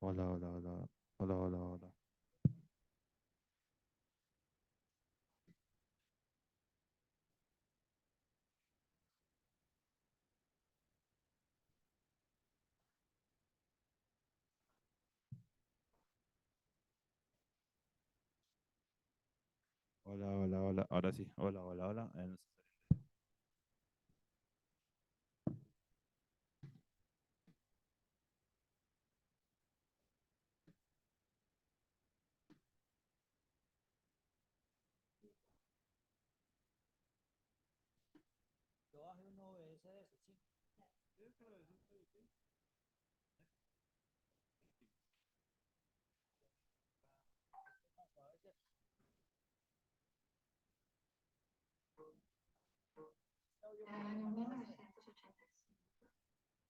Hola, hola, hola, hola, hola, hola. Hola, hola, hola. Ahora sí. Hola, hola, hola. En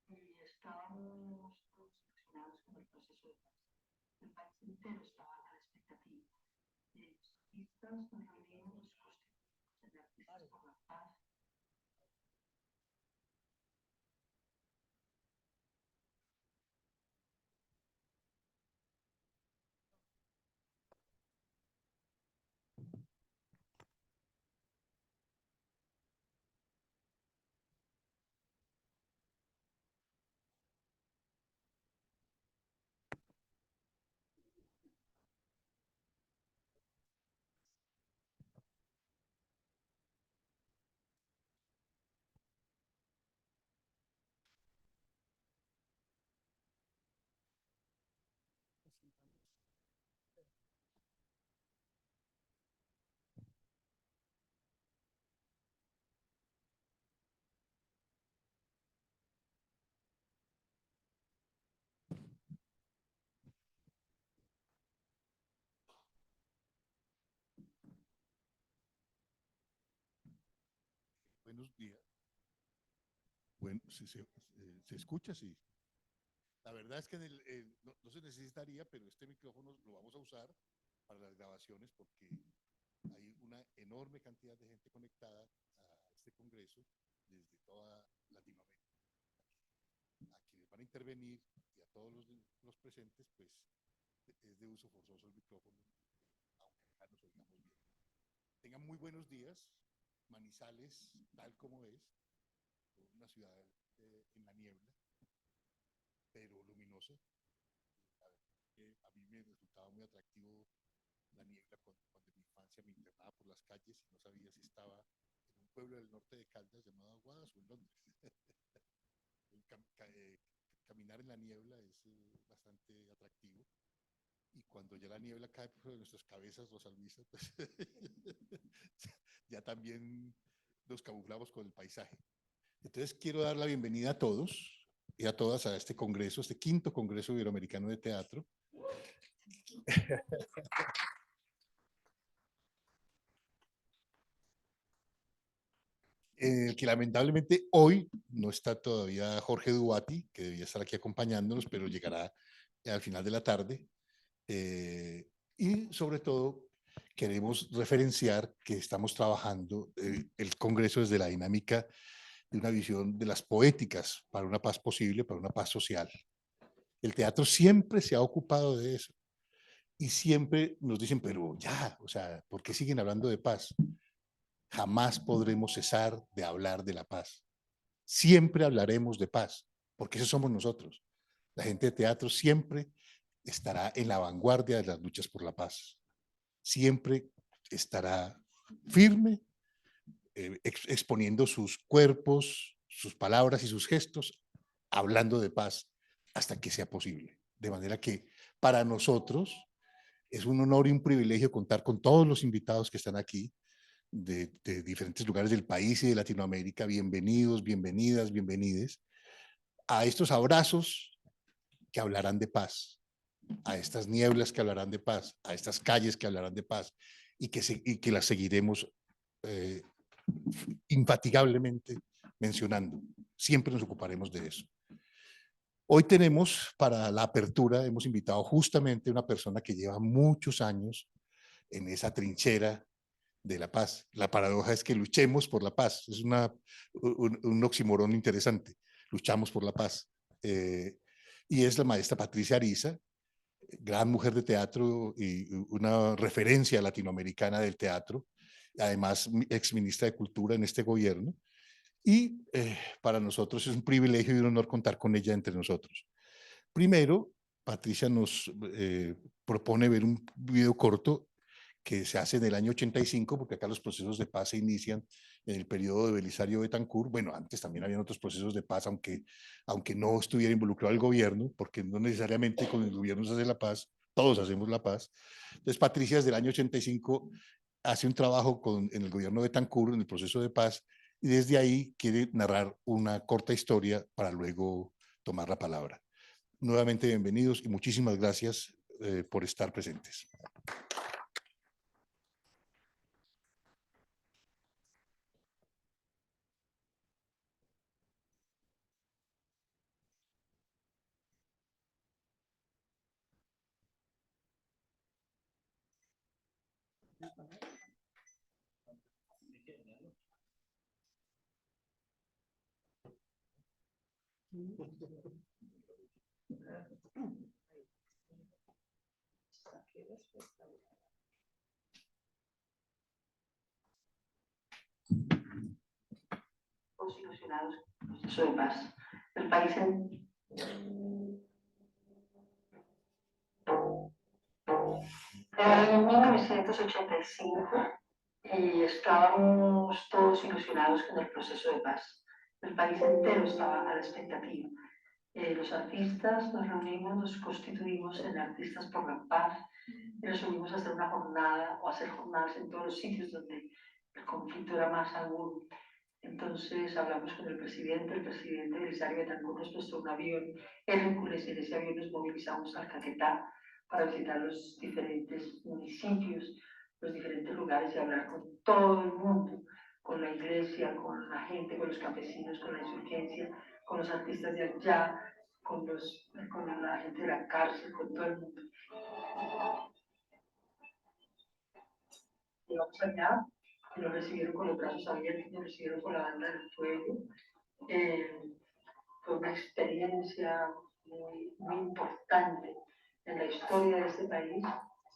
1985 estábamos todos ilusionados con el proceso de paz. El país entero estaba a la expectativa de los artistas nos reunimos constituimos en Artistas por la Paz. Buenos días. Bueno, se escucha, sí. La verdad es que no se necesitaría, pero este micrófono lo vamos a usar para las grabaciones porque hay una enorme cantidad de gente conectada a este congreso desde toda Latinoamérica. A quienes van a intervenir y a todos los presentes, pues es de uso forzoso el micrófono, aunque acá nos oigamos bien. Tengan muy buenos días. Manizales, tal como es, una ciudad en la niebla, pero luminosa. A mí me resultaba muy atractivo la niebla cuando en mi infancia me internaba por las calles y no sabía si estaba en un pueblo del norte de Caldas llamado Aguadas o en Londres. Cam Caminar en la niebla es bastante atractivo. Y cuando ya la niebla cae sobre nuestras cabezas, Rosa Luisa, pues ya también nos camuflamos con el paisaje. Entonces quiero dar la bienvenida a todos y a todas a este congreso, este quinto Congreso Iberoamericano de Teatro. que lamentablemente hoy no está todavía Jorge Duati, que debía estar aquí acompañándonos, pero llegará al final de la tarde. Y sobre todo queremos referenciar que estamos trabajando el Congreso desde la dinámica de una visión de las poéticas para una paz posible, para una paz social. El teatro siempre se ha ocupado de eso y siempre nos dicen, pero ya, o sea, ¿por qué siguen hablando de paz? Jamás podremos cesar de hablar de la paz. Siempre hablaremos de paz, porque eso somos nosotros. La gente de teatro siempre estará en la vanguardia de las luchas por la paz. Siempre estará firme, exponiendo sus cuerpos, sus palabras y sus gestos, hablando de paz hasta que sea posible. De manera que para nosotros es un honor y un privilegio contar con todos los invitados que están aquí de diferentes lugares del país y de Latinoamérica. Bienvenidos, bienvenidas, bienvenides a estos abrazos que hablarán de paz, a estas nieblas que hablarán de paz, a estas calles que hablarán de paz y que las seguiremos eh, infatigablemente mencionando. Siempre nos ocuparemos de eso. Hoy tenemos para la apertura, hemos invitado justamente a una persona que lleva muchos años en esa trinchera de la paz. La paradoja es que luchemos por la paz. Es un oxímoron interesante. Luchamos por la paz. Y es la maestra Patricia Ariza, gran mujer de teatro y una referencia latinoamericana del teatro, además ex ministra de Cultura en este gobierno. Y para nosotros es un privilegio y un honor contar con ella entre nosotros. Primero, Patricia nos propone ver un video corto que se hace en el año 85, porque acá los procesos de paz se inician en el periodo de Belisario Betancur. Bueno, antes también habían otros procesos de paz, aunque no estuviera involucrado el gobierno, porque no necesariamente con el gobierno se hace la paz, todos hacemos la paz. Entonces, Patricia desde el año 85 hace un trabajo en el gobierno de Betancur, en el proceso de paz, y desde ahí quiere narrar una corta historia para luego tomar la palabra. Nuevamente bienvenidos y muchísimas gracias por estar presentes. Ilusionados con el proceso de paz. El país en 1985 y estábamos todos ilusionados con el proceso de paz. El país entero estaba a la expectativa. Los artistas nos reunimos, nos constituimos en Artistas por la Paz y nos unimos a hacer una jornada o a hacer jornadas en todos los sitios donde el conflicto era más agudo. Entonces hablamos con el presidente Belisario Betancur nos prestó un avión Hércules y en ese avión nos movilizamos al Caquetá para visitar los diferentes municipios, los diferentes lugares y hablar con todo el mundo, con la iglesia, con la gente, con los campesinos, con la insurgencia, con los artistas de allá, con la gente de la cárcel, con todo el mundo. Llegamos allá y nos recibieron con los brazos abiertos, nos recibieron con la banda del fuego. Fue una experiencia muy importante en la historia de este país.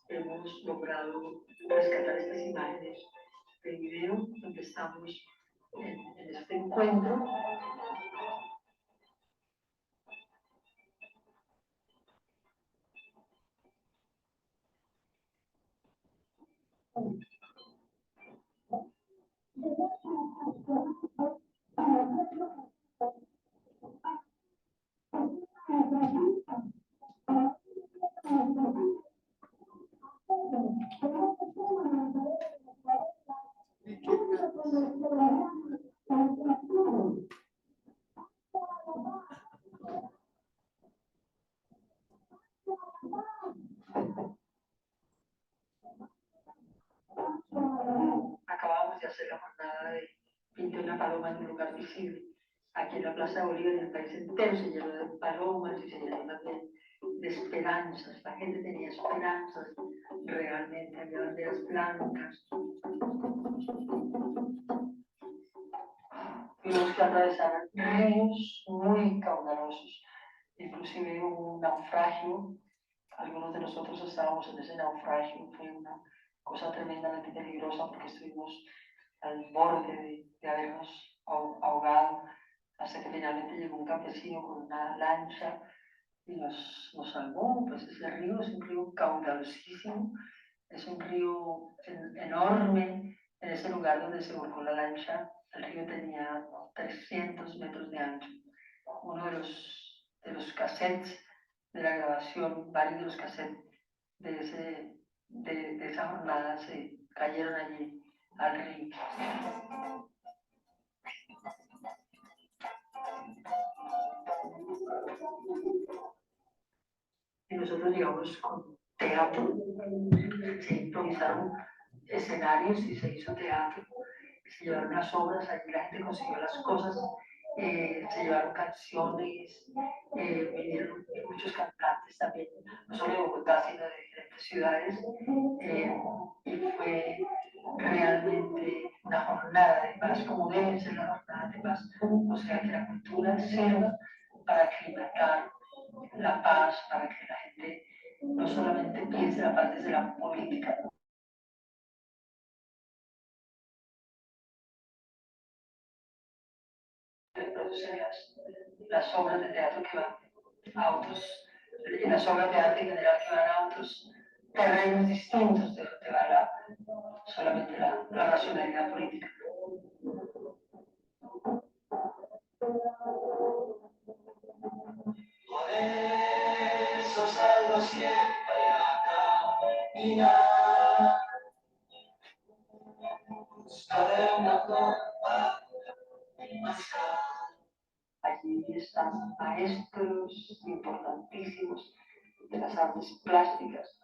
Hemos logrado rescatar estas imágenes del video donde estamos en este encuentro. Acabamos de hacer la jornada de fin de una paloma en un lugar visible. Aquí en la Plaza Bolívar, en el país entero, se llenó de palomas y se llenó también de esperanzas. La gente tenía esperanzas, realmente había banderas blancas. Tuvimos que atravesar ríos muy caudalosos, inclusive hubo un naufragio. Algunos de nosotros estábamos en ese naufragio, fue una cosa tremendamente peligrosa porque estuvimos al borde de habernos ahogado, hasta que finalmente llegó un campesino con una lancha y nos salvó. Pues ese río es un río caudalosísimo, es un río enorme. En ese lugar donde se volcó la lancha, el río tenía 300 metros de ancho. Uno de los cassettes de la grabación, varios de los cassettes de esa jornada se cayeron allí al río. Y nosotros llegamos con teatro, se improvisaron escenarios y se hizo teatro, se llevaron las obras, allí la gente consiguió las cosas, se llevaron canciones, vinieron muchos cantantes también, no solo de Bogotá, sino de diferentes ciudades, y fue realmente una jornada de paz, como debe ser la jornada de paz, o sea, que la cultura sirva para aclimatar la paz, para que la gente no solamente piense la paz desde la política. Producen las obras de teatro que van a otros, y las obras de arte en general que van a otros terrenos distintos de donde va solamente la racionalidad política. Por eso salgo siempre a caminar, buscaré una forma de mascar. Allí están maestros importantísimos de las artes plásticas,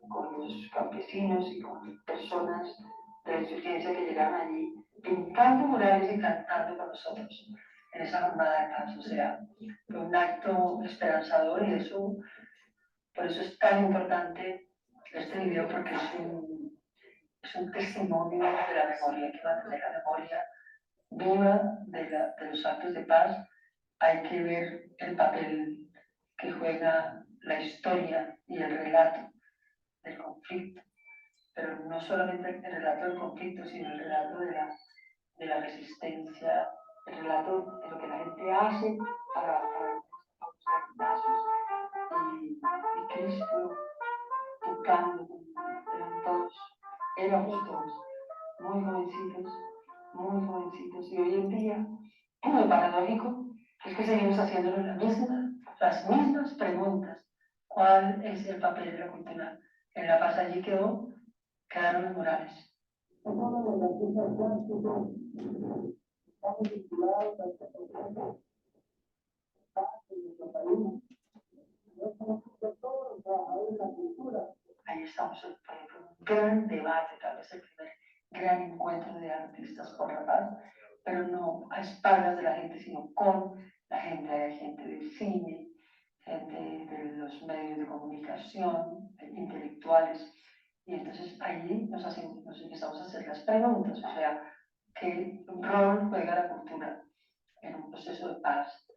con los campesinos y con personas de la insurgencia que llegaron allí pintando murales y cantando con nosotros en esa jornada de paz. O sea, fue un acto esperanzador y eso, por eso es tan importante este video, porque es un testimonio de la memoria, hay que mantener la memoria viva de los actos de paz. Hay que ver el papel que juega la historia y el relato del conflicto, pero no solamente el relato del conflicto, sino el relato de la resistencia, el relato de lo que la gente hace para y Cristo tocando, eran todos, éramos todos muy jovencitos, y hoy en día, lo paradójico es que seguimos haciéndonos las mismas preguntas. ¿Cuál es el papel de la cultura? En La Paz allí quedaron los murales. Ahí estamos, por ejemplo, un gran debate, tal vez el primer gran encuentro de artistas por la paz, pero no a espaldas de la gente, sino con la gente. Hay gente del cine, gente de los medios de comunicación, intelectuales, y entonces ahí nos empezamos a hacer las preguntas, o sea, ¿qué rol juega la cultura en un proceso de paz?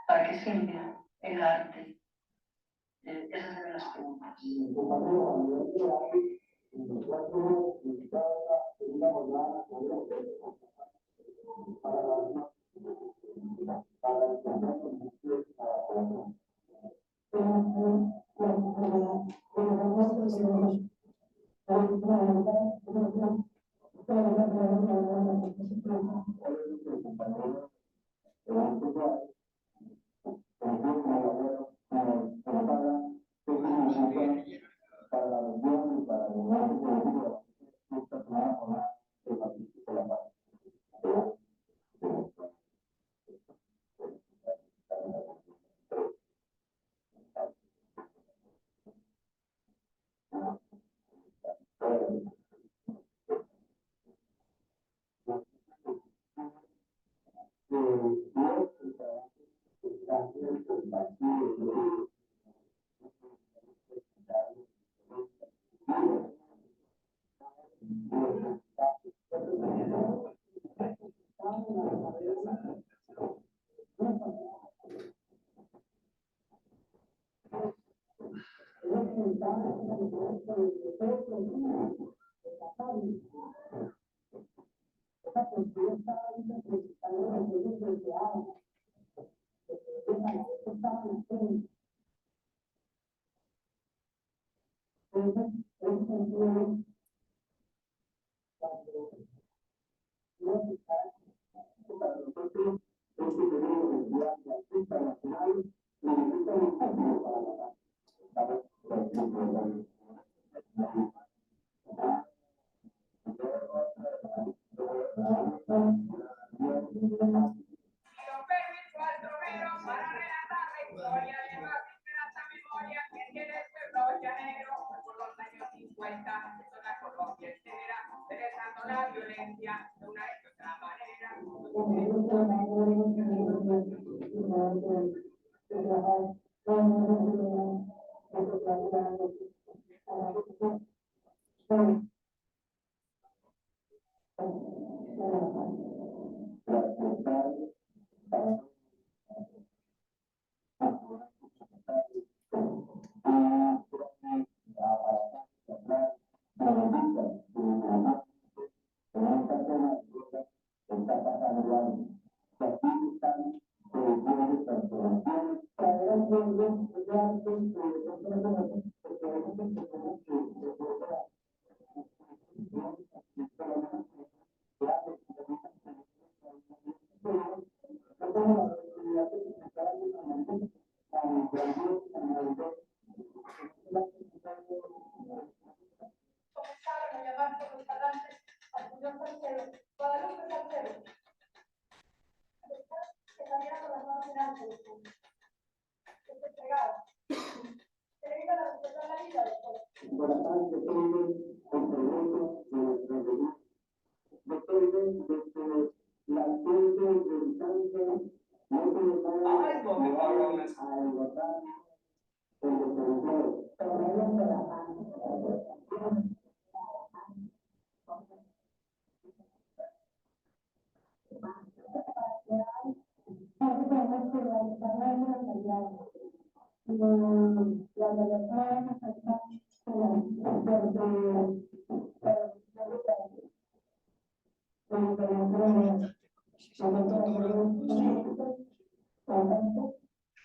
¿Para qué sirve el arte? Esas eran las preguntas.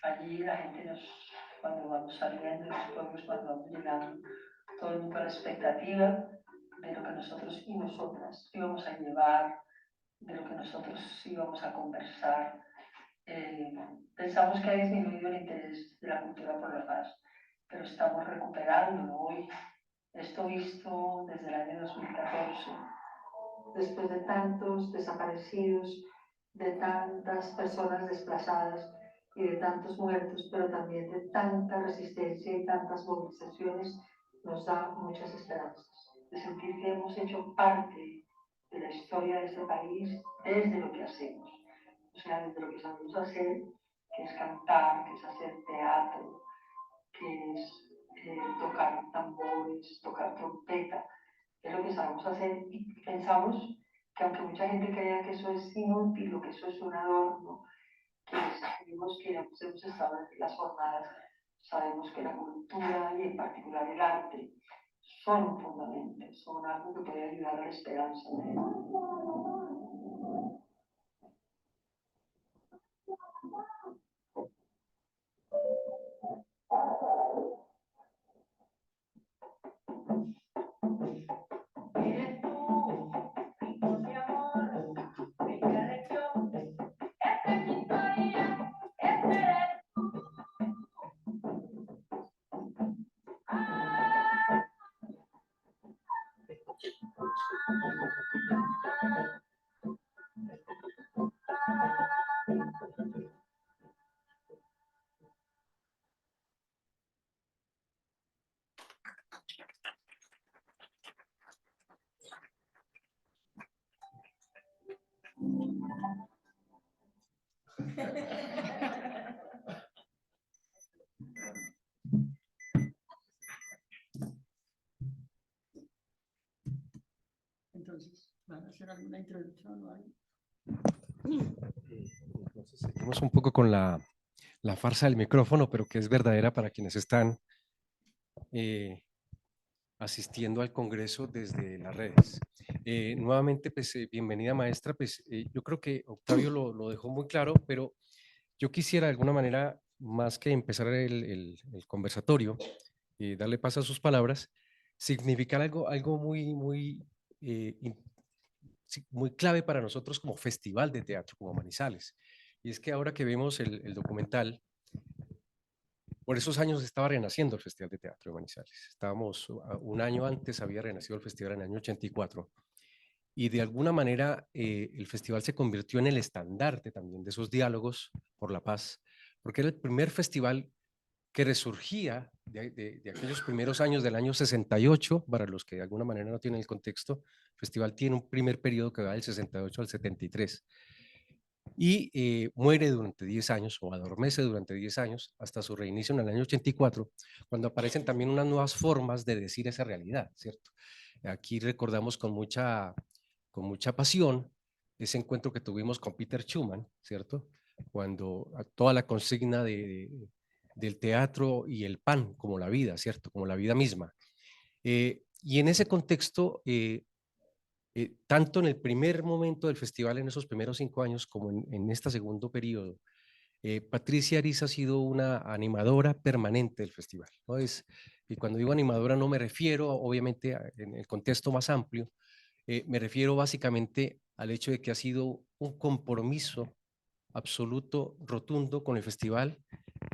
Allí la gente cuando vamos saliendo de los pueblos, cuando vamos llegando, todo el mundo a la expectativa de lo que nosotros y nosotras íbamos a llevar, de lo que nosotros íbamos a conversar. Pensamos que ha disminuido el interés de la cultura por la paz, pero estamos recuperándolo hoy. Esto visto desde el año 2014, después de tantos desaparecidos, de tantas personas desplazadas y de tantos muertos, pero también de tanta resistencia y tantas movilizaciones, nos da muchas esperanzas. De sentir que hemos hecho parte de la historia de este país desde lo que hacemos. O sea, desde lo que sabemos hacer, que es cantar, que es hacer teatro, que es tocar tambores, tocar trompeta, es lo que sabemos hacer y pensamos que aunque mucha gente crea que eso es inútil o que eso es un adorno, que sabemos que hemos estado en las jornadas, sabemos que la cultura y en particular el arte son un fundamento, son algo que puede ayudar a la esperanza. entonces, ¿van a hacer alguna introducción o algo? Entonces, seguimos un poco con la farsa del micrófono, pero que es verdadera para quienes están asistiendo al Congreso desde las redes. Nuevamente, pues, bienvenida maestra, pues yo creo que Octavio lo dejó muy claro, pero yo quisiera de alguna manera, más que empezar el conversatorio, darle paso a sus palabras, significar algo muy clave para nosotros como festival de teatro, como Manizales. Y es que ahora que vemos el documental, por esos años estaba renaciendo el Festival de Teatro de Manizales. Estábamos, un año antes había renacido el festival en el año 84. Y de alguna manera el festival se convirtió en el estandarte también de esos diálogos por la paz, porque era el primer festival que resurgía de aquellos primeros años del año 68, para los que de alguna manera no tienen el contexto. El festival tiene un primer periodo que va del 68 al 73 y muere durante 10 años o adormece durante 10 años hasta su reinicio en el año 84, cuando aparecen también unas nuevas formas de decir esa realidad, ¿cierto? Aquí recordamos con mucha pasión ese encuentro que tuvimos con Peter Schumann, ¿cierto? Cuando toda la consigna del teatro y el pan como la vida, ¿cierto? Como la vida misma. Y en ese contexto, tanto en el primer momento del festival, en esos primeros 5 años, como en este segundo periodo, Patricia Ariza ha sido una animadora permanente del festival, ¿no? Y cuando digo animadora no me refiero, obviamente, en el contexto más amplio, me refiero básicamente al hecho de que ha sido un compromiso absoluto, rotundo con el festival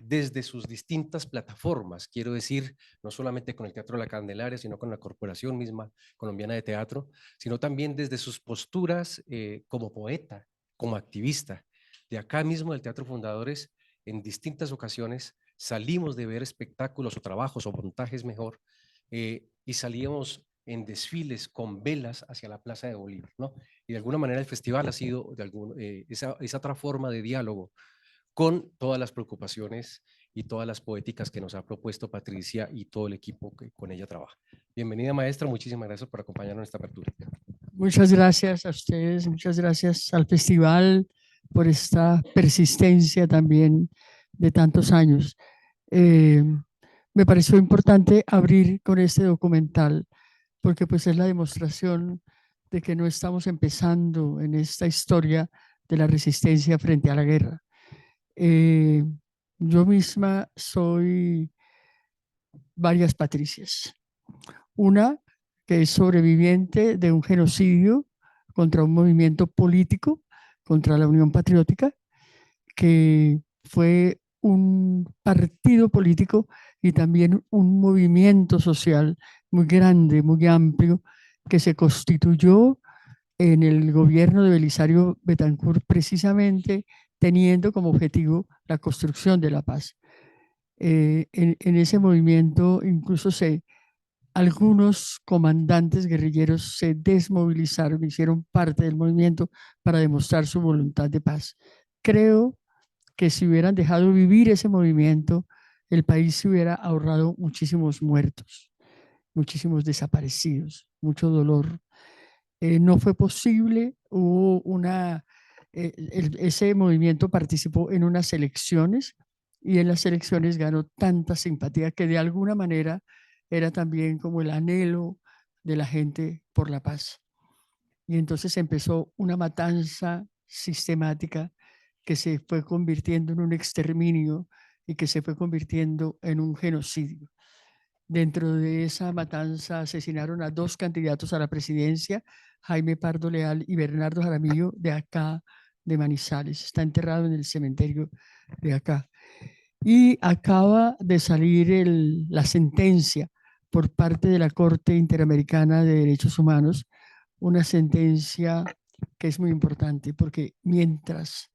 desde sus distintas plataformas. Quiero decir, no solamente con el Teatro de la Candelaria, sino con la Corporación misma colombiana de teatro, sino también desde sus posturas como poeta, como activista. De acá mismo del Teatro Fundadores, en distintas ocasiones salimos de ver espectáculos o trabajos o montajes mejor y salíamos en desfiles con velas hacia la Plaza de Bolívar, ¿no? Y de alguna manera el festival ha sido esa otra forma de diálogo con todas las preocupaciones y todas las poéticas que nos ha propuesto Patricia y todo el equipo que con ella trabaja. Bienvenida maestra, muchísimas gracias por acompañarnos en esta apertura. Muchas gracias a ustedes, muchas gracias al festival por esta persistencia también de tantos años. Me pareció importante abrir con este documental porque pues es la demostración de que no estamos empezando en esta historia de la resistencia frente a la guerra. Yo misma soy varias Patricias. Una que es sobreviviente de un genocidio contra un movimiento político, contra la Unión Patriótica, que fue un partido político y también un movimiento social muy grande, muy amplio, que se constituyó en el gobierno de Belisario Betancur, precisamente teniendo como objetivo la construcción de la paz. En ese movimiento incluso algunos comandantes guerrilleros se desmovilizaron, hicieron parte del movimiento para demostrar su voluntad de paz. Creo que si hubieran dejado vivir ese movimiento, el país se hubiera ahorrado muchísimos muertos, muchísimos desaparecidos, mucho dolor. No fue posible, ese movimiento participó en unas elecciones y en las elecciones ganó tanta simpatía que de alguna manera era también como el anhelo de la gente por la paz. Y entonces empezó una matanza sistemática que se fue convirtiendo en un exterminio y que se fue convirtiendo en un genocidio. Dentro de esa matanza asesinaron a 2 candidatos a la presidencia, Jaime Pardo Leal y Bernardo Jaramillo, de acá, de Manizales. Está enterrado en el cementerio de acá. Y acaba de salir la sentencia por parte de la Corte Interamericana de Derechos Humanos, una sentencia que es muy importante porque mientras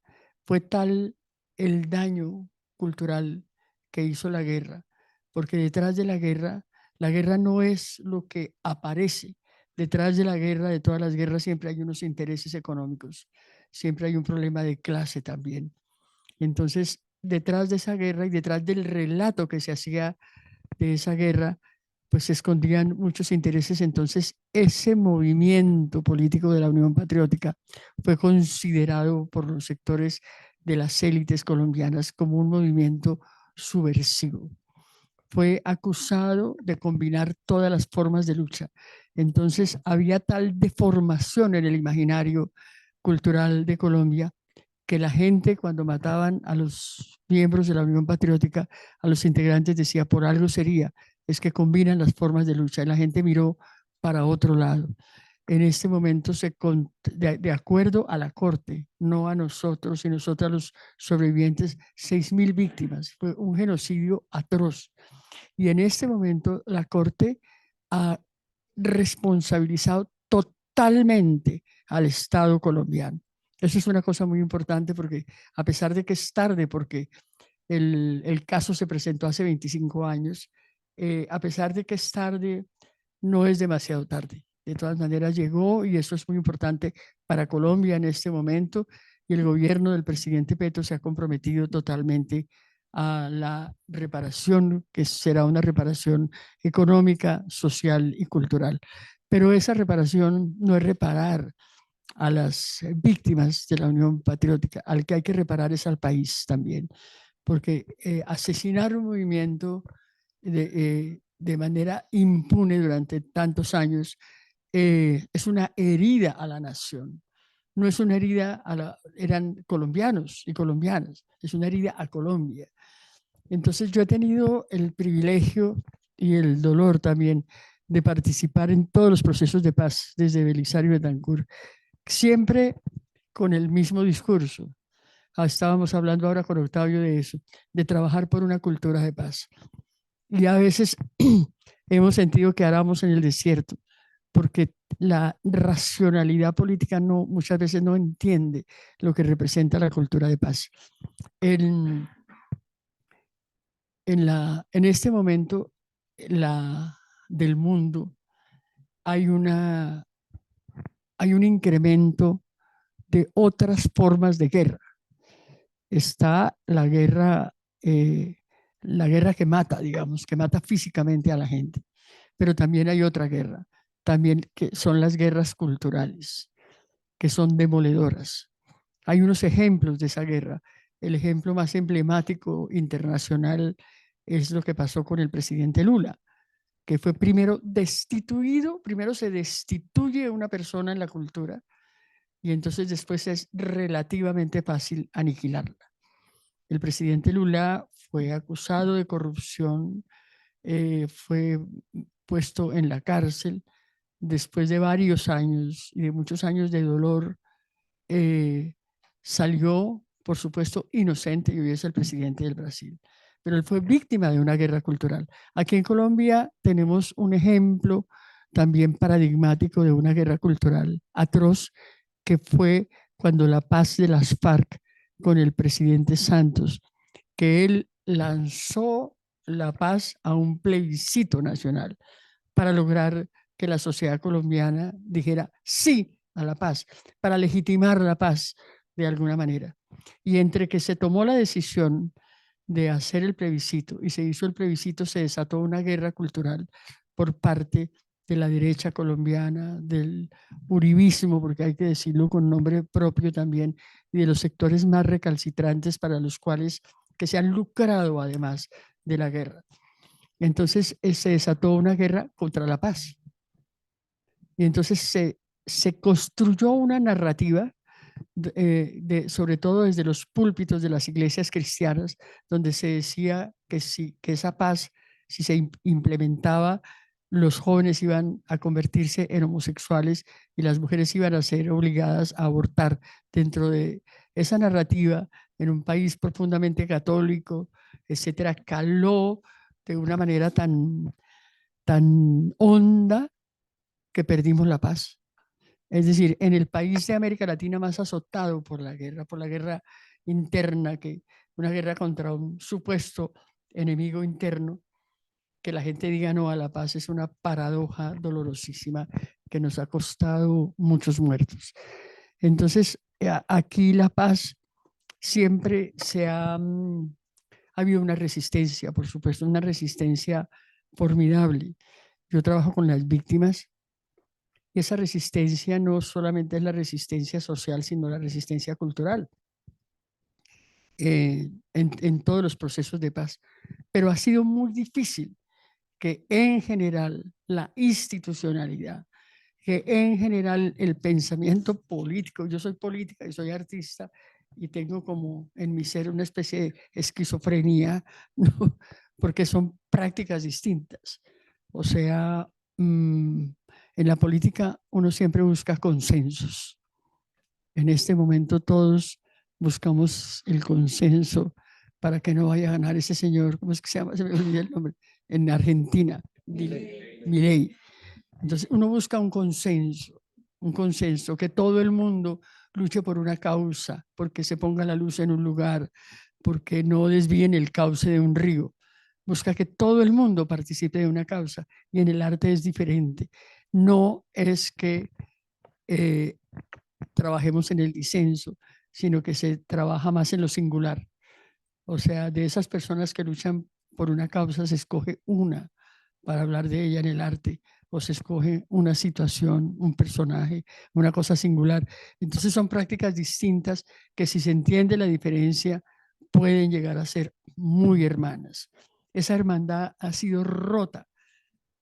fue tal el daño cultural que hizo la guerra, porque detrás de la guerra no es lo que aparece. Detrás de la guerra, de todas las guerras, siempre hay unos intereses económicos, siempre hay un problema de clase también. Entonces, detrás de esa guerra y detrás del relato que se hacía de esa guerra, pues se escondían muchos intereses. Entonces, ese movimiento político de la Unión Patriótica fue considerado por los sectores de las élites colombianas como un movimiento subversivo. Fue acusado de combinar todas las formas de lucha. Entonces, había tal deformación en el imaginario cultural de Colombia que la gente, cuando mataban a los miembros de la Unión Patriótica, a los integrantes, decía, por algo sería, es que combinan las formas de lucha, y la gente miró para otro lado. En este momento, de acuerdo a la Corte, no a nosotros y nosotras los sobrevivientes, 6.000 víctimas. Fue un genocidio atroz. Y en este momento la Corte ha responsabilizado totalmente al Estado colombiano. Eso es una cosa muy importante, porque a pesar de que es tarde, porque el caso se presentó hace 25 años, a pesar de que es tarde, no es demasiado tarde. De todas maneras llegó, y eso es muy importante para Colombia en este momento, y el gobierno del presidente Petro se ha comprometido totalmente a la reparación, que será una reparación económica, social y cultural. Pero esa reparación no es reparar a las víctimas de la Unión Patriótica, al que hay que reparar es al país también, porque asesinar un movimiento de manera impune durante tantos años es una herida a la nación. No es una herida eran colombianos y colombianas, es una herida a Colombia. Entonces yo he tenido el privilegio y el dolor también de participar en todos los procesos de paz desde Belisario Betancur, siempre con el mismo discurso. Estábamos hablando ahora con Octavio de eso, de trabajar por una cultura de paz. Y a veces hemos sentido que éramos en el desierto, porque la racionalidad política muchas veces no entiende lo que representa la cultura de paz. En este momento del mundo hay un incremento de otras formas de guerra. Está la guerra que mata, digamos, que mata físicamente a la gente. Pero también hay otra guerra, también que son las guerras culturales, que son demoledoras. Hay unos ejemplos de esa guerra. El ejemplo más emblemático internacional es lo que pasó con el presidente Lula, que fue primero se destituye una persona en la cultura, y entonces después es relativamente fácil aniquilarla. El presidente Lula fue acusado de corrupción, fue puesto en la cárcel después de varios años y de muchos años de dolor. Salió, por supuesto, inocente, y hoy es el presidente del Brasil. Pero él fue víctima de una guerra cultural. Aquí en Colombia tenemos un ejemplo también paradigmático de una guerra cultural atroz, que fue cuando la paz de las FARC con el presidente Santos, que él lanzó la paz a un plebiscito nacional para lograr que la sociedad colombiana dijera sí a la paz, para legitimar la paz de alguna manera. Y entre que se tomó la decisión de hacer el plebiscito y se hizo el plebiscito, se desató una guerra cultural por parte de la derecha colombiana, del uribismo, porque hay que decirlo con nombre propio también, y de los sectores más recalcitrantes para los cuales que se han lucrado además de la guerra. Entonces se desató una guerra contra la paz. Y entonces se construyó una narrativa, sobre todo desde los púlpitos de las iglesias cristianas, donde se decía que esa paz, si se implementaba, los jóvenes iban a convertirse en homosexuales y las mujeres iban a ser obligadas a abortar. Dentro de esa narrativa, en un país profundamente católico, etcétera, caló de una manera tan honda que perdimos la paz. Es decir, en el país de América Latina más azotado por la guerra interna, una guerra contra un supuesto enemigo interno, que la gente diga no a la paz es una paradoja dolorosísima que nos ha costado muchos muertos. Entonces, aquí la paz siempre ha habido una resistencia, por supuesto, una resistencia formidable. Yo trabajo con las víctimas y esa resistencia no solamente es la resistencia social, sino la resistencia cultural en todos los procesos de paz. Pero ha sido muy difícil que en general la institucionalidad, que en general el pensamiento político, yo soy política y soy artista y tengo como en mi ser una especie de esquizofrenia, ¿no? Porque son prácticas distintas. O sea, en la política uno siempre busca consensos. En este momento todos buscamos el consenso para que no vaya a ganar ese señor, ¿cómo es que se llama? Se me olvidó el nombre, en Argentina, Milei. Entonces uno busca un consenso, que todo el mundo luche por una causa, porque se ponga la luz en un lugar, porque no desvíen el cauce de un río. Busca que todo el mundo participe de una causa y en el arte es diferente. No es que trabajemos en el disenso, sino que se trabaja más en lo singular. O sea, de esas personas que luchan por una causa se escoge una para hablar de ella en el arte, o se escoge una situación, un personaje, una cosa singular. Entonces son prácticas distintas que, si se entiende la diferencia, pueden llegar a ser muy hermanas. Esa hermandad ha sido rota,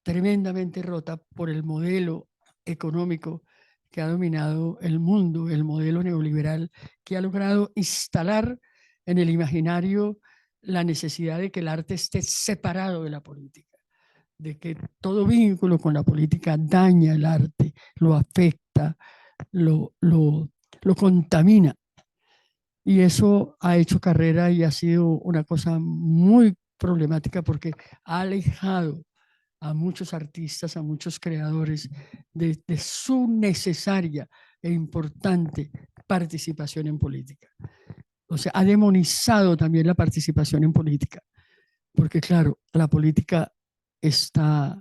tremendamente rota, por el modelo económico que ha dominado el mundo, el modelo neoliberal, que ha logrado instalar en el imaginario la necesidad de que el arte esté separado de la política, de que todo vínculo con la política daña el arte, lo afecta, lo contamina. Y eso ha hecho carrera y ha sido una cosa muy problemática porque ha alejado a muchos artistas, a muchos creadores de su necesaria e importante participación en política. O sea, ha demonizado también la participación en política, porque claro, la política está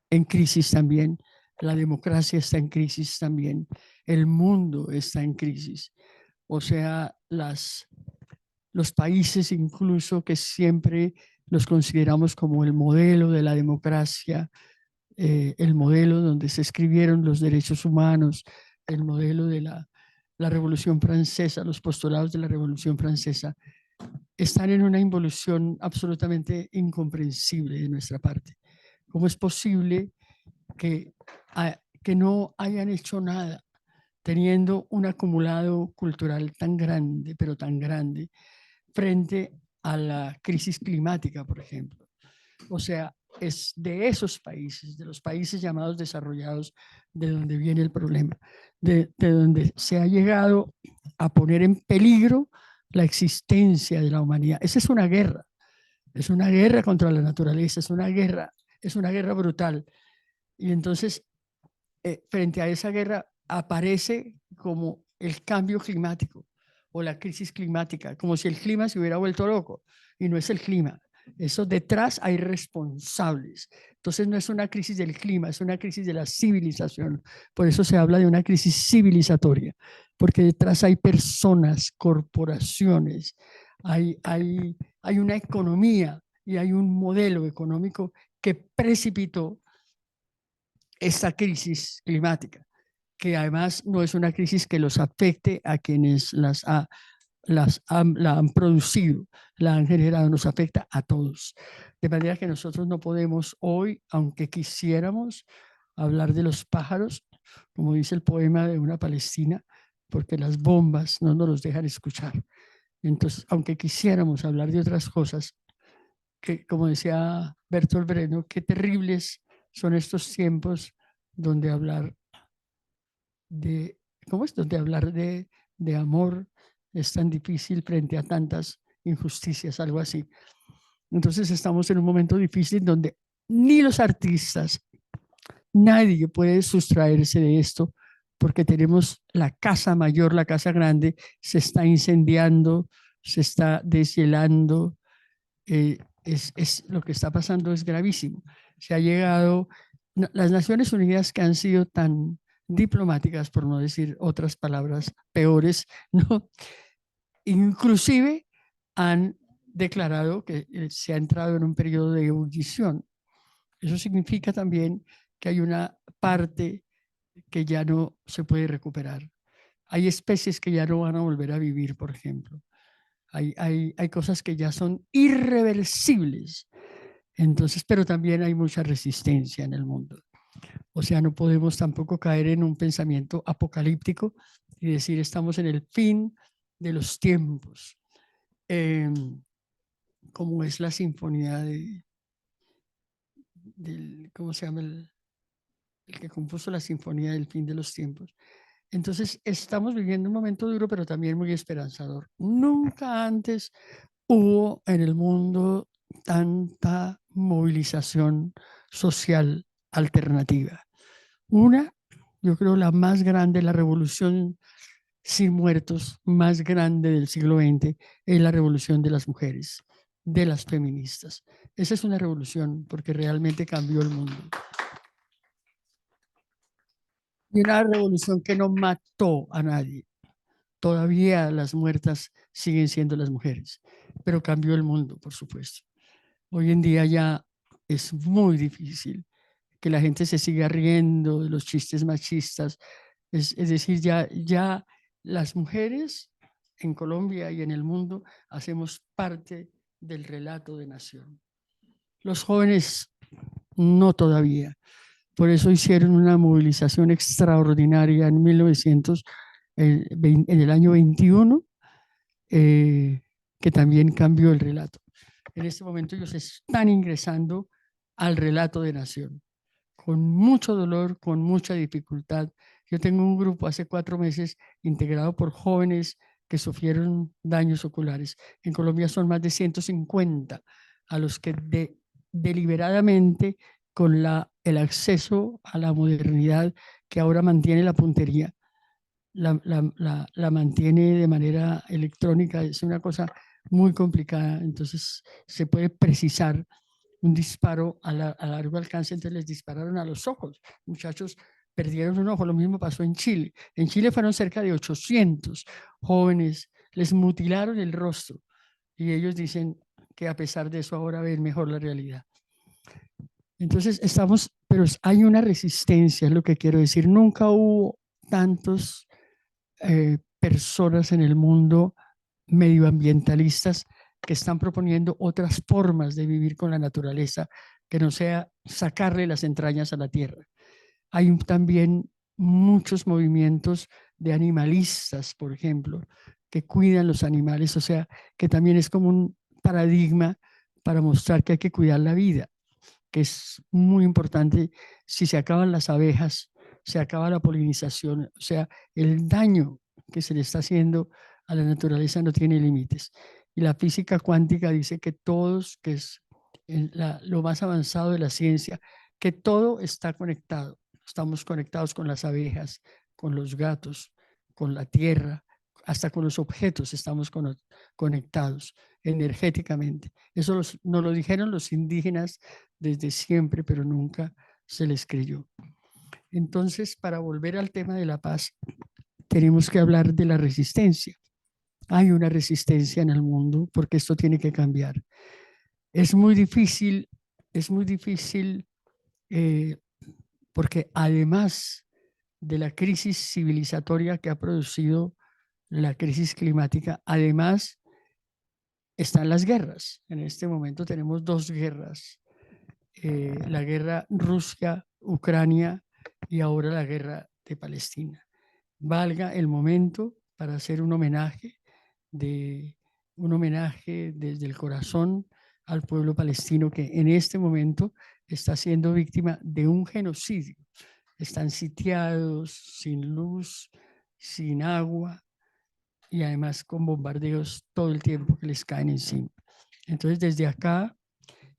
en crisis también, la democracia está en crisis también, el mundo está en crisis. O sea, los países incluso que siempre los consideramos como el modelo de la democracia, el modelo donde se escribieron los derechos humanos, el modelo de la Revolución Francesa, los postulados de la Revolución Francesa, están en una involución absolutamente incomprensible de nuestra parte. ¿Cómo es posible que, que no hayan hecho nada teniendo un acumulado cultural tan grande, pero tan grande, frente a la crisis climática, por ejemplo? O sea, es de esos países, de los países llamados desarrollados, de donde viene el problema, de donde se ha llegado a poner en peligro la existencia de la humanidad. Esa es una guerra contra la naturaleza, es una guerra brutal. Y entonces, frente a esa guerra aparece como el cambio climático o la crisis climática, como si el clima se hubiera vuelto loco, y no es el clima. Eso detrás hay responsables. Entonces no es una crisis del clima, es una crisis de la civilización. Por eso se habla de una crisis civilizatoria, porque detrás hay personas, corporaciones, hay una economía y hay un modelo económico que precipitó esta crisis climática, que además no es una crisis que los afecte a quienes la han producido, la han generado, nos afecta a todos. De manera que nosotros no podemos hoy, aunque quisiéramos, hablar de los pájaros, como dice el poema de una palestina, porque las bombas no nos los dejan escuchar. Entonces, aunque quisiéramos hablar de otras cosas, que como decía Bertolt Brecht, qué terribles son estos tiempos donde hablar de, ¿cómo es? Donde hablar de amor es tan difícil frente a tantas injusticias, algo así. Entonces estamos en un momento difícil donde ni los artistas, nadie puede sustraerse de esto, porque tenemos la casa mayor, la casa grande, se está incendiando, se está deshielando, lo que está pasando es gravísimo. Se ha llegado, las Naciones Unidas, que han sido tan diplomáticas, por no decir otras palabras peores, ¿no? Inclusive han declarado que se ha entrado en un periodo de ebullición. Eso significa también que hay una parte que ya no se puede recuperar. Hay especies que ya no van a volver a vivir, por ejemplo. Hay cosas que ya son irreversibles. Entonces, pero también hay mucha resistencia en el mundo. O sea, no podemos tampoco caer en un pensamiento apocalíptico y decir estamos en el fin de los tiempos, como es la sinfonía ¿cómo se llama? El que compuso la sinfonía del fin de los tiempos. Entonces, estamos viviendo un momento duro, pero también muy esperanzador. Nunca antes hubo en el mundo tanta movilización social alternativa. Yo creo la más grande, la revolución sin muertos más grande del siglo XX es la revolución de las mujeres, de las feministas. Esa es una revolución porque realmente cambió el mundo. Y una revolución que no mató a nadie. Todavía las muertas siguen siendo las mujeres, pero cambió el mundo, por supuesto. Hoy en día ya es muy difícil que la gente se siga riendo de los chistes machistas. Es decir, ya las mujeres en Colombia y en el mundo hacemos parte del relato de nación. Los jóvenes no todavía. Por eso hicieron una movilización extraordinaria en en el año 21, que también cambió el relato. En este momento ellos están ingresando al relato de nación, con mucho dolor, con mucha dificultad. Yo tengo un grupo hace 4 meses integrado por jóvenes que sufrieron daños oculares. En Colombia son más de 150 a los que deliberadamente, con el acceso a la modernidad que ahora mantiene la puntería, la mantiene de manera electrónica. Es una cosa muy complicada, entonces se puede precisar un disparo a largo alcance, entonces les dispararon a los ojos. Muchachos perdieron un ojo, lo mismo pasó en Chile. En Chile fueron cerca de 800 jóvenes, les mutilaron el rostro y ellos dicen que a pesar de eso ahora ven mejor la realidad. Entonces pero hay una resistencia, es lo que quiero decir. Nunca hubo tantos personas en el mundo medioambientalistas que están proponiendo otras formas de vivir con la naturaleza que no sea sacarle las entrañas a la tierra. Hay también muchos movimientos de animalistas, por ejemplo, que cuidan los animales, o sea, que también es como un paradigma para mostrar que hay que cuidar la vida, que es muy importante. Si se acaban las abejas, se acaba la polinización, o sea, el daño que se le está haciendo a la naturaleza no tiene límites. Y la física cuántica dice que que es lo más avanzado de la ciencia, que todo está conectado. Estamos conectados con las abejas, con los gatos, con la tierra, hasta con los objetos estamos conectados energéticamente. Eso nos lo dijeron los indígenas desde siempre, pero nunca se les creyó. Entonces, para volver al tema de la paz, tenemos que hablar de la resistencia. Hay una resistencia en el mundo porque esto tiene que cambiar. Es muy difícil porque además de la crisis civilizatoria que ha producido la crisis climática, además están las guerras. En este momento tenemos 2 guerras. La guerra Rusia-Ucrania y ahora la guerra de Palestina. Valga el momento para hacer un homenaje desde el corazón al pueblo palestino que en este momento está siendo víctima de un genocidio. Están sitiados, sin luz, sin agua y además con bombardeos todo el tiempo que les caen encima. Entonces, desde acá,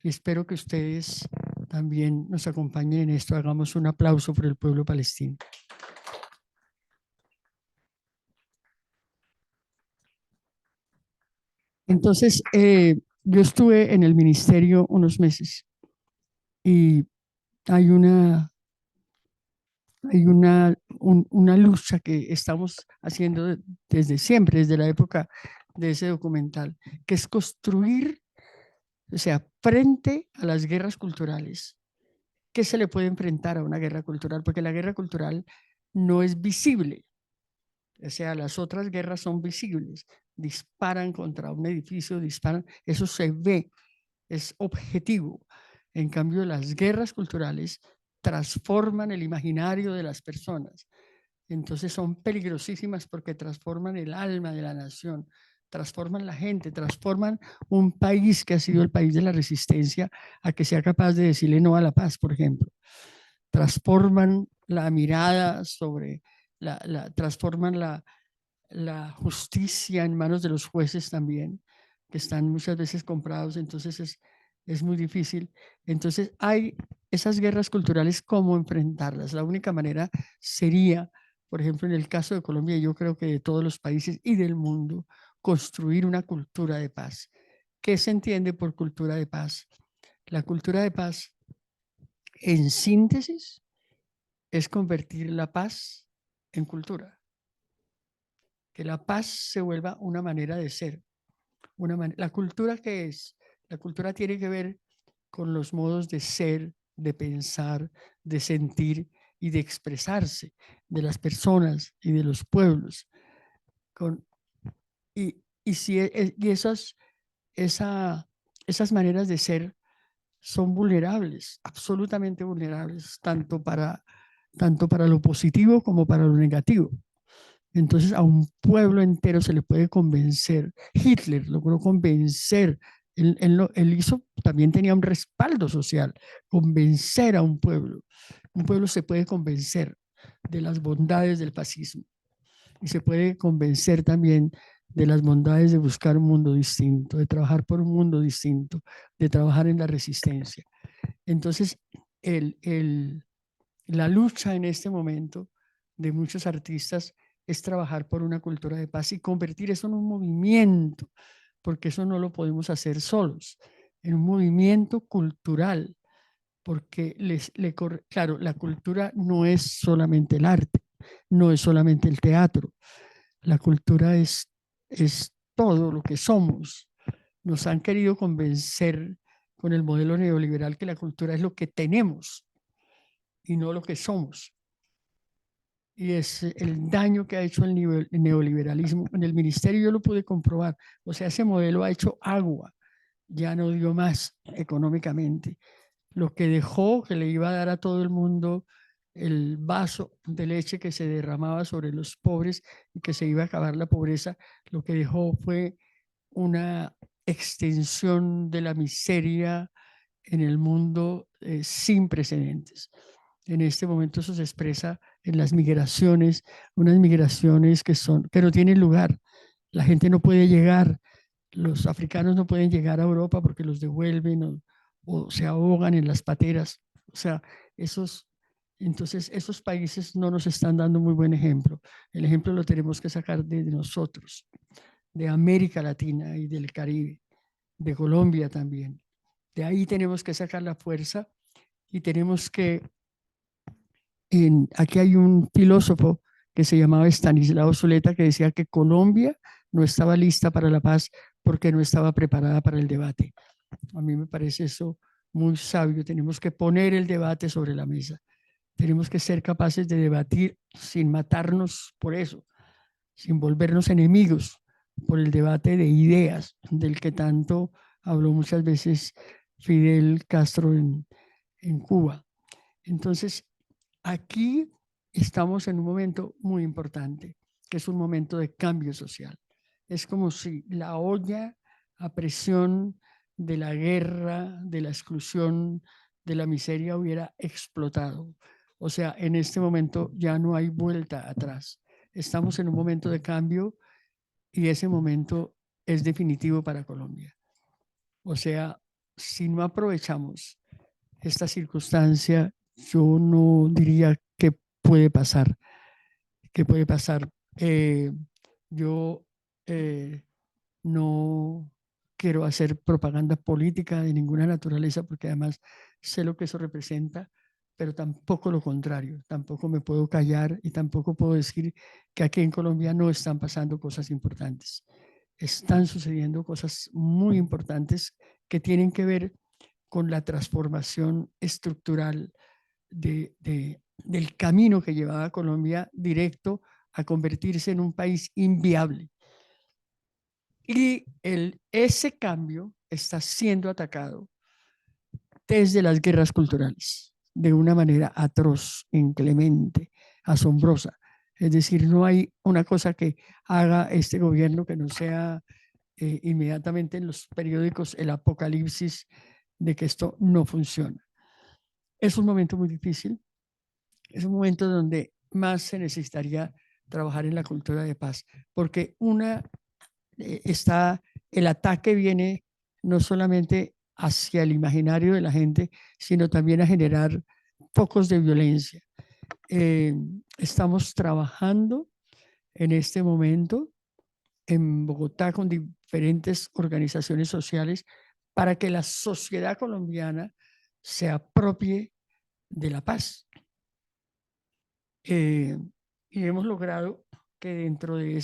espero que ustedes también nos acompañen en esto. Hagamos un aplauso por el pueblo palestino. Entonces, yo estuve en el ministerio unos meses y hay una lucha que estamos haciendo desde siempre, desde la época de ese documental, que es construir, o sea, frente a las guerras culturales, ¿qué se le puede enfrentar a una guerra cultural? Porque la guerra cultural no es visible. O sea, las otras guerras son visibles. Disparan contra un edificio, disparan, eso se ve, es objetivo. En cambio, las guerras culturales transforman el imaginario de las personas. Entonces son peligrosísimas porque transforman el alma de la nación, transforman la gente, transforman un país que ha sido el país de la resistencia a que sea capaz de decirle no a la paz, por ejemplo. Transforman la mirada sobre, transforman la justicia en manos de los jueces también, que están muchas veces comprados, entonces es muy difícil. Entonces hay esas guerras culturales, ¿cómo enfrentarlas? La única manera sería, por ejemplo, en el caso de Colombia, yo creo que de todos los países y del mundo, construir una cultura de paz. ¿Qué se entiende por cultura de paz? La cultura de paz, en síntesis, es convertir la paz en cultura. Que la paz se vuelva una manera de ser. La cultura, ¿qué es? La cultura tiene que ver con los modos de ser, de pensar, de sentir y de expresarse de las personas y de los pueblos. Y esas maneras de ser son vulnerables, absolutamente vulnerables, tanto para lo positivo como para lo negativo. Entonces a un pueblo entero se le puede convencer. Hitler logró convencer, él hizo, también tenía un respaldo social, convencer a un pueblo. Un pueblo se puede convencer de las bondades del fascismo y se puede convencer también de las bondades de buscar un mundo distinto, de trabajar por un mundo distinto, de trabajar en la resistencia. Entonces, la lucha en este momento de muchos artistas es trabajar por una cultura de paz y convertir eso en un movimiento, porque eso no lo podemos hacer solos, en un movimiento cultural, porque claro, la cultura no es solamente el arte, no es solamente el teatro, la cultura es todo lo que somos. Nos han querido convencer con el modelo neoliberal que la cultura es lo que tenemos y no lo que somos. Y es el daño que ha hecho el neoliberalismo. En el ministerio yo lo pude comprobar. O sea, ese modelo ha hecho agua, ya no dio más económicamente. Lo que dejó, que le iba a dar a todo el mundo el vaso de leche que se derramaba sobre los pobres y que se iba a acabar la pobreza, lo que dejó fue una extensión de la miseria en el mundo sin precedentes. En este momento eso se expresa en las migraciones, unas migraciones que no tienen lugar. La gente no puede llegar, los africanos no pueden llegar a Europa porque los devuelven o se ahogan en las pateras. O sea, entonces esos países no nos están dando muy buen ejemplo. El ejemplo lo tenemos que sacar de nosotros, de América Latina y del Caribe, de Colombia también. De ahí tenemos que sacar la fuerza y tenemos que aquí hay un filósofo que se llamaba Estanislao Zuleta que decía que Colombia no estaba lista para la paz porque no estaba preparada para el debate. A mí me parece eso muy sabio. Tenemos que poner el debate sobre la mesa. Tenemos que ser capaces de debatir sin matarnos por eso, sin volvernos enemigos por el debate de ideas del que tanto habló muchas veces Fidel Castro en Cuba. Entonces, aquí estamos en un momento muy importante, que es un momento de cambio social. Es como si la olla a presión de la guerra, de la exclusión, de la miseria hubiera explotado. O sea, en este momento ya no hay vuelta atrás. Estamos en un momento de cambio y ese momento es definitivo para Colombia. O sea, si no aprovechamos esta circunstancia, yo no diría qué puede pasar. ¿Qué puede pasar? Yo no quiero hacer propaganda política de ninguna naturaleza porque además sé lo que eso representa, pero tampoco lo contrario. Tampoco me puedo callar y tampoco puedo decir que aquí en Colombia no están pasando cosas importantes. Están sucediendo cosas muy importantes que tienen que ver con la transformación estructural del camino que llevaba a Colombia directo a convertirse en un país inviable. Y ese cambio está siendo atacado desde las guerras culturales de una manera atroz, inclemente, asombrosa. Es decir, no hay una cosa que haga este gobierno que no sea inmediatamente en los periódicos el apocalipsis de que esto no funciona. Es un momento muy difícil, es un momento donde más se necesitaría trabajar en la cultura de paz, porque el ataque viene no solamente hacia el imaginario de la gente, sino también a generar focos de violencia. Estamos trabajando en este momento en Bogotá con diferentes organizaciones sociales para que la sociedad colombiana se apropie de la paz. Y hemos logrado que dentro de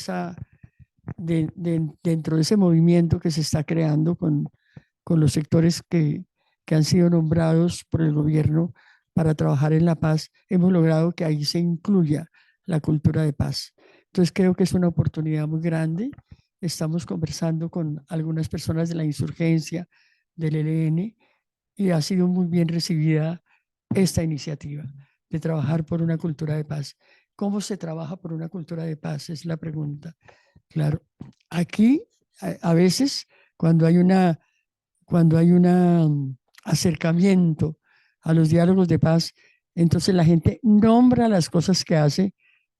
dentro de ese movimiento que se está creando con los sectores que han sido nombrados por el gobierno para trabajar en la paz, hemos logrado que ahí se incluya la cultura de paz. Entonces creo que es una oportunidad muy grande. Estamos conversando con algunas personas de la insurgencia, del ELN, y ha sido muy bien recibida esta iniciativa de trabajar por una cultura de paz. ¿Cómo se trabaja por una cultura de paz? Es la pregunta. Claro, aquí a veces cuando hay un acercamiento a los diálogos de paz, entonces la gente nombra las cosas que hace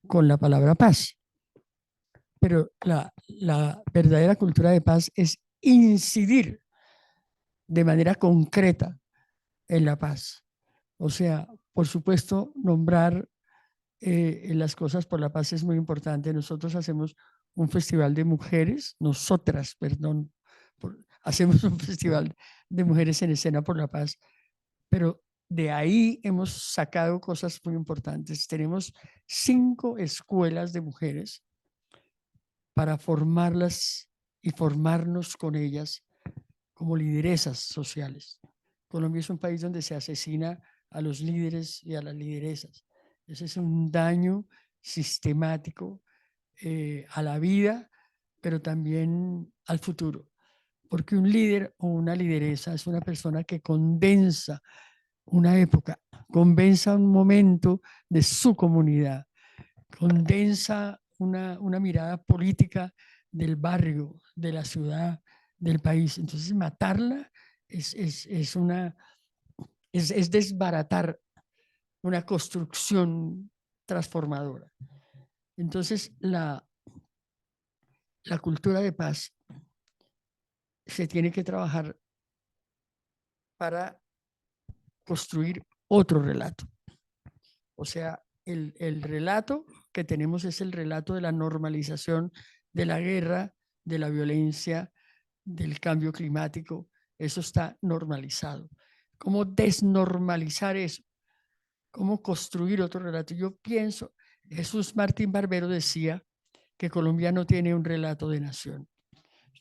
con la palabra paz. Pero la verdadera cultura de paz es incidir de manera concreta en la paz. O sea, por supuesto, nombrar las cosas por la paz es muy importante. Nosotros hacemos un festival de mujeres, nosotras, perdón, hacemos un festival de mujeres en escena por la paz, pero de ahí hemos sacado cosas muy importantes. Tenemos 5 escuelas de mujeres para formarlas y formarnos con ellas como lideresas sociales. Colombia es un país donde se asesina a los líderes y a las lideresas. Ese es un daño sistemático a la vida, pero también al futuro. Porque un líder o una lideresa es una persona que condensa una época, condensa un momento de su comunidad, condensa una mirada política del barrio, de la ciudad, del país. Entonces, matarla es desbaratar una construcción transformadora. Entonces, la cultura de paz se tiene que trabajar para construir otro relato. O sea, el relato que tenemos es el relato de la normalización de la guerra, de la violencia, del cambio climático. Eso está normalizado. ¿Cómo desnormalizar eso? ¿Cómo construir otro relato? Yo pienso, Jesús Martín Barbero decía que Colombia no tiene un relato de nación.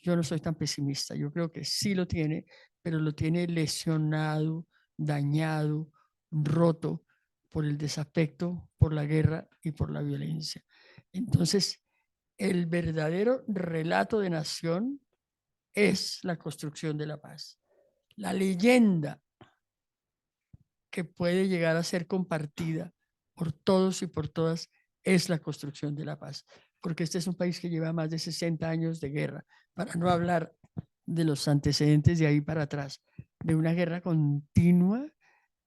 Yo no soy tan pesimista, yo creo que sí lo tiene, pero lo tiene lesionado, dañado, roto por el desafecto, por la guerra y por la violencia. Entonces, el verdadero relato de nación es la construcción de la paz. La leyenda que puede llegar a ser compartida por todos y por todas es la construcción de la paz, porque este es un país que lleva más de 60 años de guerra, para no hablar de los antecedentes de ahí para atrás, de una guerra continua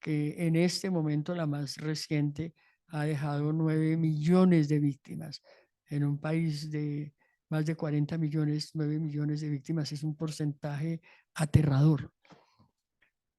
que en este momento, la más reciente, ha dejado 9 millones de víctimas. En un país de más de 40 millones, 9 millones de víctimas es un porcentaje aterrador.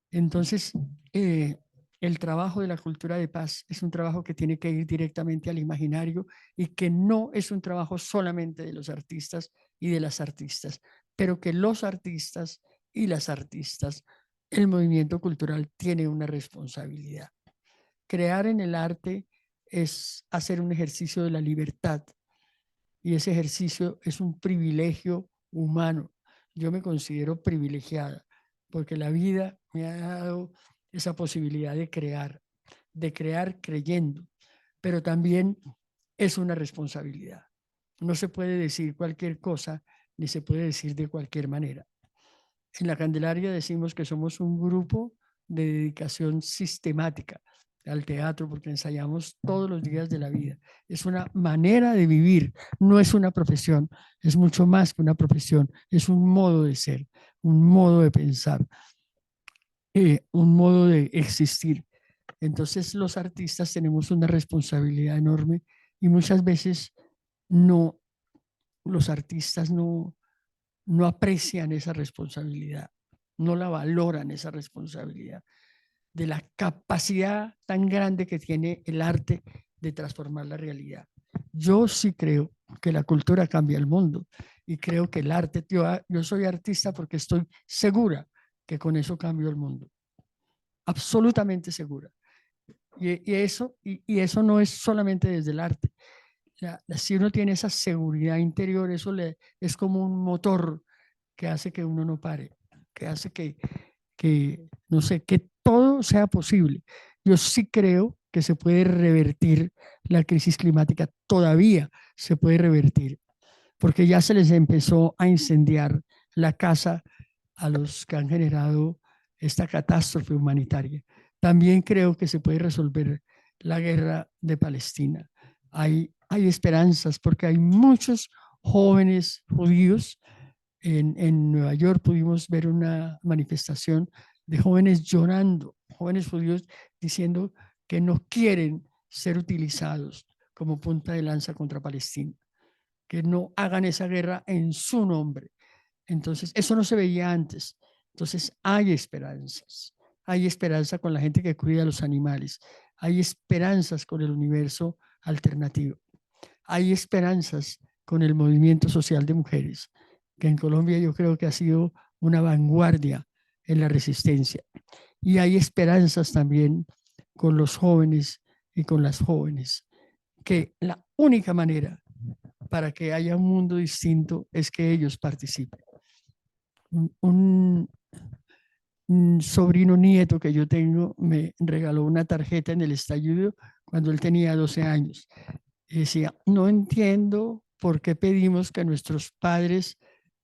Entonces, el trabajo de la cultura de paz es un trabajo que tiene que ir directamente al imaginario y que no es un trabajo solamente de los artistas y de las artistas, pero que los artistas y las artistas, el movimiento cultural tiene una responsabilidad. Crear en el arte es hacer un ejercicio de la libertad y ese ejercicio es un privilegio humano. Yo me considero privilegiada porque la vida me ha dado esa posibilidad de crear creyendo, pero también es una responsabilidad. No se puede decir cualquier cosa, ni se puede decir de cualquier manera. En la Candelaria decimos que somos un grupo de dedicación sistemática al teatro porque ensayamos todos los días de la vida. Es una manera de vivir, no es una profesión, es mucho más que una profesión, es un modo de ser, un modo de pensar, un modo de existir. Entonces los artistas tenemos una responsabilidad enorme y muchas veces no, los artistas no aprecian esa responsabilidad, no la valoran esa responsabilidad de la capacidad tan grande que tiene el arte de transformar la realidad. Yo sí creo que la cultura cambia el mundo y creo que el arte, yo soy artista porque estoy segura que con eso cambio el mundo, absolutamente segura. Y eso no es solamente desde el arte. Si uno tiene esa seguridad interior, es como un motor que hace que uno no pare, que hace no sé, que todo sea posible. Yo sí creo que se puede revertir la crisis climática, todavía se puede revertir, porque ya se les empezó a incendiar la casa a los que han generado esta catástrofe humanitaria. También creo que se puede resolver la guerra de Palestina. Hay esperanzas porque hay muchos jóvenes judíos. En Nueva York pudimos ver una manifestación de jóvenes llorando, jóvenes judíos diciendo que no quieren ser utilizados como punta de lanza contra Palestina, que no hagan esa guerra en su nombre. Entonces, eso no se veía antes. Entonces, hay esperanzas. Hay esperanza con la gente que cuida a los animales. Hay esperanzas con el universo alternativo. Hay esperanzas con el movimiento social de mujeres, que en Colombia yo creo que ha sido una vanguardia en la resistencia. Y hay esperanzas también con los jóvenes y con las jóvenes, que la única manera para que haya un mundo distinto es que ellos participen. Un sobrino nieto que yo tengo me regaló una tarjeta en el estallido cuando él tenía 12 años. Y decía, no entiendo por qué pedimos que nuestros padres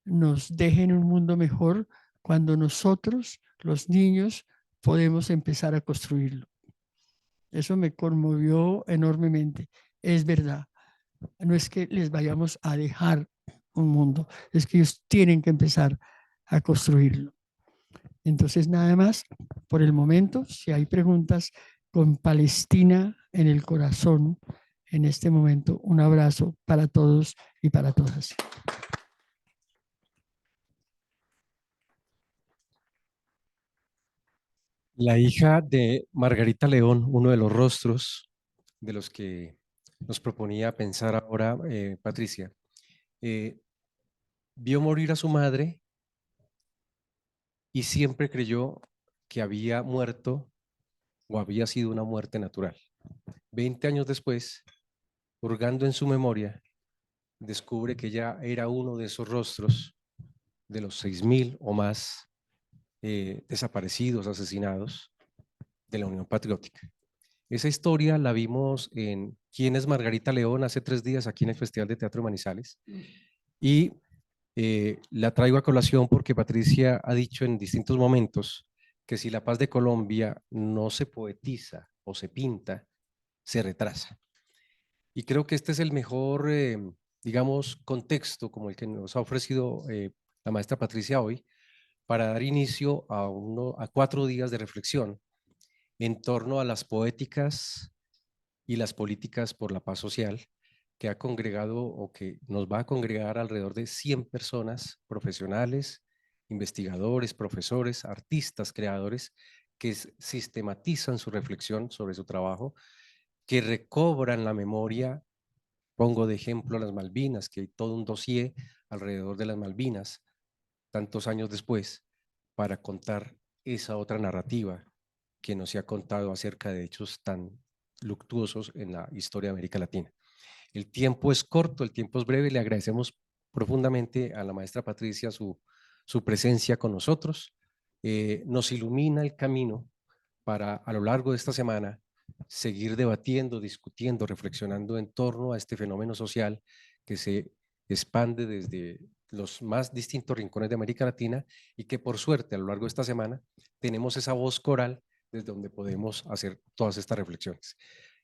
nos dejen un mundo mejor cuando nosotros, los niños, podemos empezar a construirlo. Eso me conmovió enormemente. Es verdad. No es que les vayamos a dejar un mundo, es que ellos tienen que empezar a construirlo. Entonces, nada más, por el momento, si hay preguntas, con Palestina en el corazón, en este momento, un abrazo para todos y para todas. La hija de Margarita León, uno de los rostros de los que nos proponía pensar ahora, Patricia, vio morir a su madre y siempre creyó que había muerto o había sido una muerte natural. 20 años después, hurgando en su memoria, descubre que ella era uno de esos rostros de los 6.000 o más desaparecidos, asesinados de la Unión Patriótica. Esa historia la vimos en ¿Quién es Margarita León? Hace 3 días aquí en el Festival de Teatro de Manizales. Y la traigo a colación porque Patricia ha dicho en distintos momentos que si la paz de Colombia no se poetiza o se pinta, se retrasa. Y creo que este es el mejor, digamos, contexto como el que nos ha ofrecido la maestra Patricia hoy para dar inicio a 4 días de reflexión en torno a las poéticas y las políticas por la paz social que ha congregado o que nos va a congregar alrededor de 100 personas profesionales, investigadores, profesores, artistas, creadores, que sistematizan su reflexión sobre su trabajo, que recobran la memoria. Pongo de ejemplo las Malvinas, que hay todo un dossier alrededor de las Malvinas, tantos años después, para contar esa otra narrativa que no se ha contado acerca de hechos tan luctuosos en la historia de América Latina. El tiempo es corto, el tiempo es breve. Le agradecemos profundamente a la maestra Patricia su presencia con nosotros. nos ilumina el camino para a lo largo de esta semana seguir debatiendo, discutiendo, reflexionando en torno a este fenómeno social que se expande desde los más distintos rincones de América Latina y que por suerte a lo largo de esta semana tenemos esa voz coral desde donde podemos hacer todas estas reflexiones.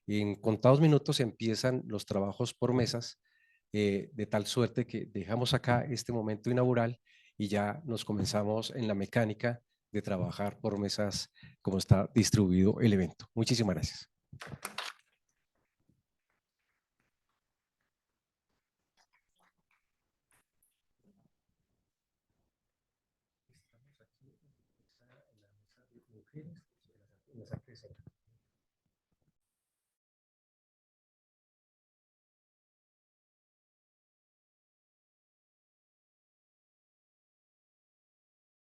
En contados minutos empiezan los trabajos por mesas, de tal suerte que dejamos acá este momento inaugural y ya nos comenzamos en la mecánica de trabajar por mesas como está distribuido el evento. Muchísimas gracias. Estamos aquí en la mesa de mujeres, en las artes escénicas.